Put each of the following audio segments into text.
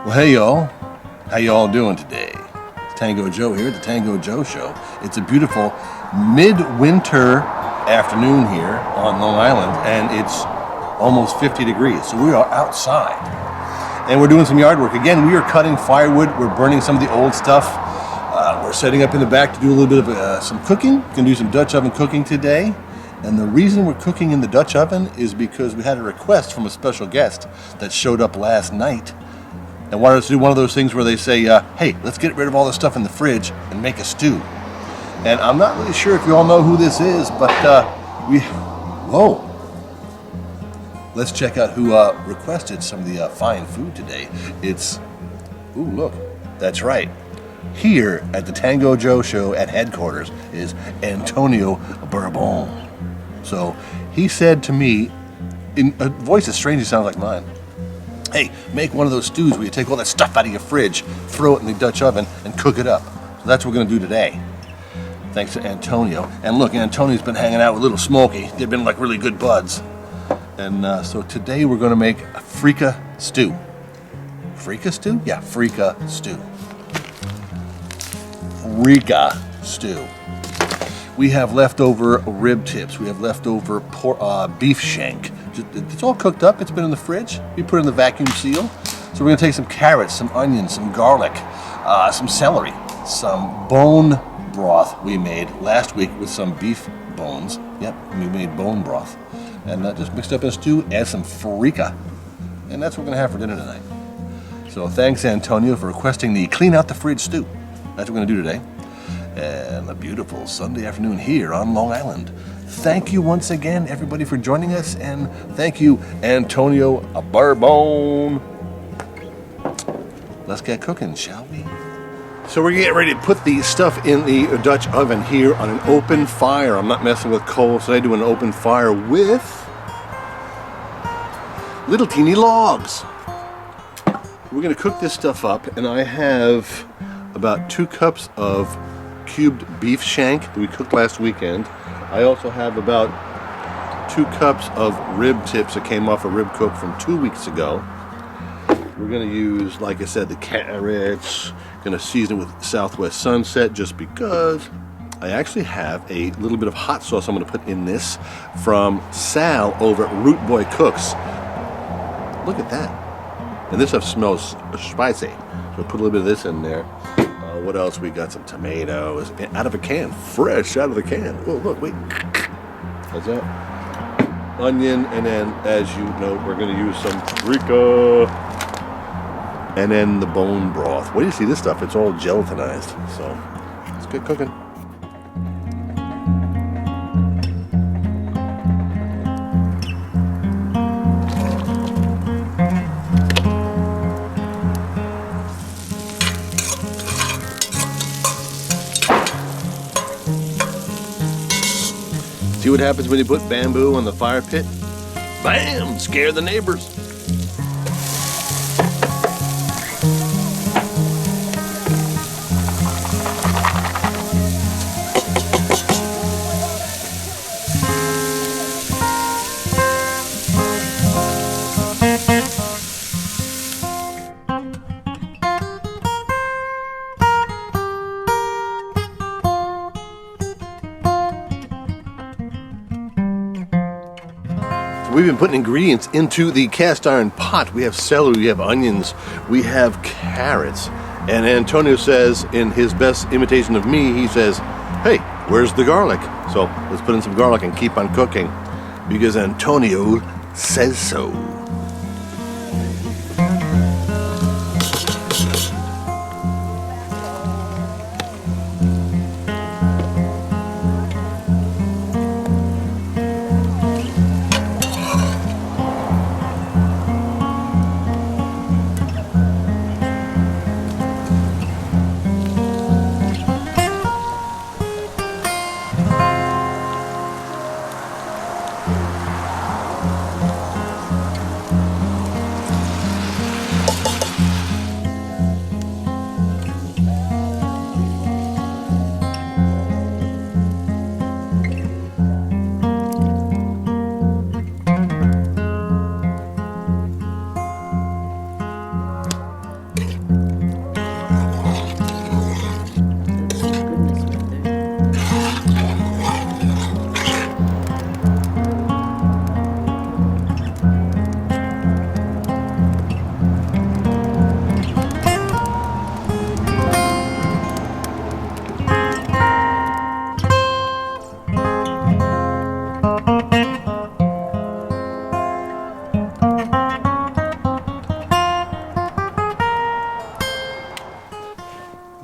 Well, hey y'all, how y'all doing today? It's Tango Joe here at the Tango Joe Show. It's a beautiful midwinter afternoon here on Long Island, and it's almost 50 degrees, so we are outside. And we're doing some yard work. Again, we are cutting firewood, we're burning some of the old stuff. We're setting up in the back to do a little bit of some cooking. We're gonna do some Dutch oven cooking today. And the reason we're cooking in the Dutch oven is because we had a request from a special guest that showed up last night and wanted us to do one of those things where they say, hey, let's get rid of all the stuff in the fridge and make a stew. And I'm not really sure if you all know who this is, but whoa. Let's check out who requested some of the fine food today. It's, ooh, look, that's right. Here at the Tango Joe Show at headquarters is Antonio Bourbon. So he said to me, in a voice that strangely sounds like mine, hey, make one of those stews where you take all that stuff out of your fridge, throw it in the Dutch oven, and cook it up. So that's what we're going to do today. Thanks to Antonio. And look, Antonio's been hanging out with Little Smokey. They've been like really good buds. And so today we're going to make a Freekah stew. Freekah stew? Yeah, Freekah stew. Freekah stew. We have leftover rib tips. We have leftover beef shank. It's all cooked up. It's been in the fridge. We put it in the vacuum seal. So we're going to take some carrots, some onions, some garlic, some celery, some bone broth we made last week with some beef bones. Yep, we made bone broth. And just mixed up in a stew, add some Freekah. And that's what we're going to have for dinner tonight. So thanks, Antonio, for requesting the clean out the fridge stew. That's what we're going to do today. And a beautiful Sunday afternoon here on Long Island. Thank you once again, everybody, for joining us, and thank you, Antonio Bourbon. Let's get cooking, shall we? So we're getting ready to put the stuff in the Dutch oven here on an open fire. I'm not messing with coal, so I do an open fire with little teeny logs. We're going to cook this stuff up, and I have about 2 cups of cubed beef shank that we cooked last weekend. I also have about 2 cups of rib tips that came off a rib cook from 2 weeks ago. We're going to use, like I said, the carrots. Going to season it with Southwest Sunset just because. I actually have a little bit of hot sauce I'm going to put in this from Sal over at RootBoy Cooks. Look at that. And this stuff smells spicy. So put a little bit of this in there. What else? We got some tomatoes out of a can, fresh out of the can. Oh, look, wait. That's that. Onion, and then, as you know, we're going to use some Freekah. And then the bone broth. What do you see this stuff? It's all gelatinized. So let's get cooking. See what happens when you put bamboo on the fire pit? Bam! Scare the neighbors. We've been putting ingredients into the cast iron pot. We have celery, we have onions, we have carrots. And Antonio says, in his best imitation of me, he says, hey, where's the garlic? So let's put in some garlic and keep on cooking because Antonio says so.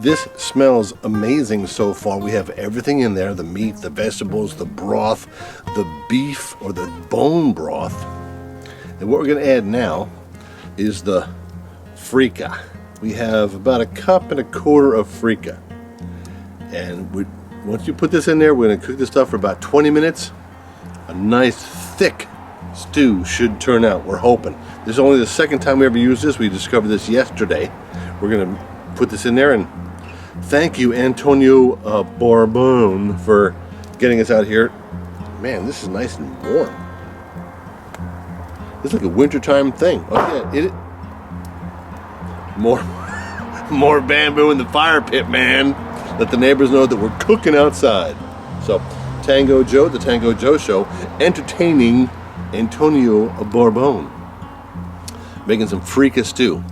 This smells amazing so far. We have everything in there, the meat, the vegetables, the broth, the beef or the bone broth. And what we're going to add now is the Freekah. We have about 1.25 cups of Freekah. And once you put this in there, we're going to cook this stuff for about 20 minutes. A nice thick stew should turn out, we're hoping. This is only the second time we ever used this. We discovered this yesterday. We're going to put this in there, and thank you, Tango Bourbon, for getting us out here. Man, this is nice and warm. It's like a wintertime thing. Oh yeah, more bamboo in the fire pit, man. Let the neighbors know that we're cooking outside. So, Tango Joe, the Tango Joe Show, entertaining Tango Bourbon, making some Freekah stew.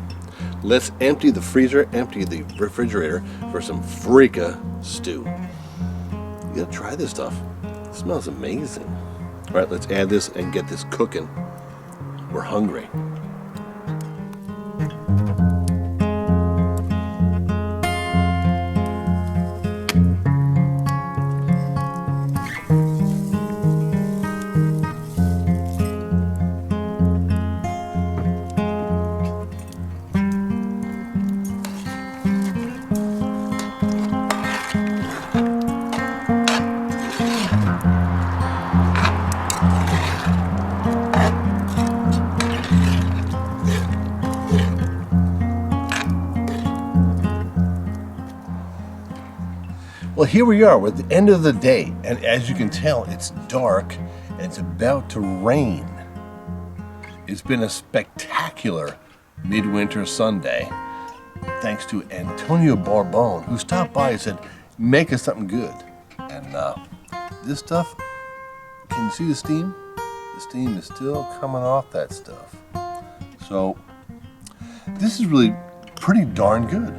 Let's empty the freezer, empty the refrigerator for some Freekah stew. You gotta try this stuff. It smells amazing. All right, let's add this and get this cooking. We're hungry. Well, here we are. We're at the end of the day, and as you can tell, it's dark and it's about to rain. It's been a spectacular midwinter Sunday, thanks to Tango Bourbon, who stopped by and said, make us something good. And this stuff, can you see the steam? The steam is still coming off that stuff. So, this is really pretty darn good.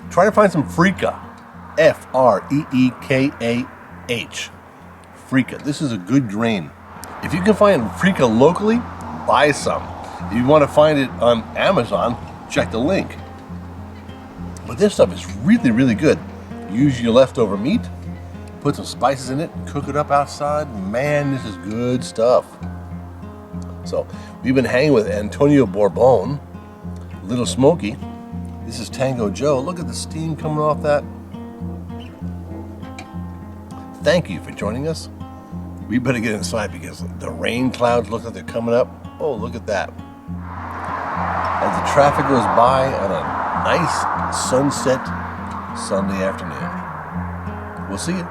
Try to find some Freekah. F-R-E-E-K-A-H. Freekah. This is a good grain. If you can find Freekah locally, buy some. If you want to find it on Amazon, check the link. But this stuff is really, really good. Use your leftover meat, put some spices in it, cook it up outside. Man, this is good stuff. So, we've been hanging with Tango Bourbon, a little smoky. This is Tango Joe. Look at the steam coming off that. Thank you for joining us. We better get inside because the rain clouds look like they're coming up. Oh, look at that. As the traffic goes by on a nice sunset Sunday afternoon. We'll see you.